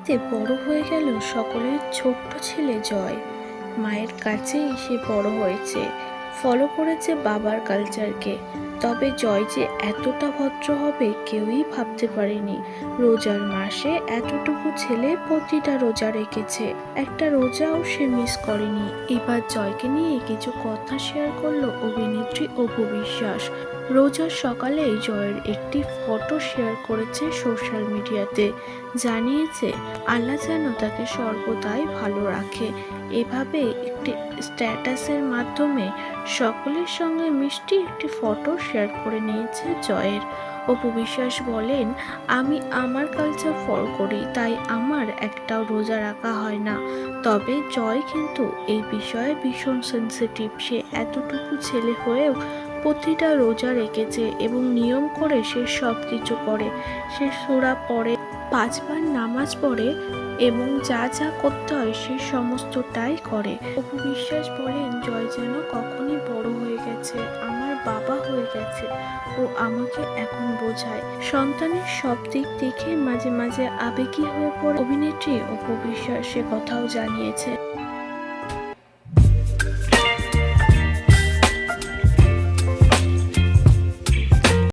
বাড়িতে বড় হয়ে গেল সকলের ছোট্ট ছেলে জয়। মায়ের কাছেই সে বড় হয়েছে, ফলো করেছে বাবার কালচারকে। তবে জয় যে এতটা ভদ্র হবে কেউই ভাবতে পারেনি। রোজার মাসে এতটুকু ছেলে প্রতিটা রোজা রেখেছে, একটা রোজাও সে মিস করেনি। এবার জয়কে নিয়ে কিছু কথা শেয়ার করলো অভিনেত্রী অপু বিশ্বাস। রোজার সকালে জয়ের একটি ফটো শেয়ার করেছে সোশ্যাল মিডিয়াতে। জানিয়েছে আল্লাহ যেন তাকে সর্বদাই ভালো রাখে। এভাবে একটি স্ট্যাটাসের মাধ্যমে সকলের সঙ্গে মিষ্টি একটি ফটো শেয়ার করে নিয়েছে জয়ের। অপু বিশ্বাস বলেন, আমি আমার কালচার ফলো করি, তাই আমার একটাও রোজা রাখা হয় না। তবে জয় কিন্তু এই বিষয়ে ভীষণ সেন্সিটিভ। সে এতটুকু ছেলে হয়েও প্রতিটা রোজা রেখেছে এবং নিয়ম করে সে সব কিছু করে। সে সূরা পড়ে, 5 বার নামাজ পড়ে এবং যা যা করতে হয় সে সমস্তটাই করে। অপু বিশ্বাস বলেন, জয় যেন কখনই বড় হয়ে গেছে, আমার বাবা হয়ে গেছে। ও আমাকে এখন বোঝায়। সন্তানের সব দিক দেখে মাঝে মাঝে আবেগী হয়ে পড়ে অভিনেত্রী অপু বিশ্বাস সে কথাও জানিয়েছে।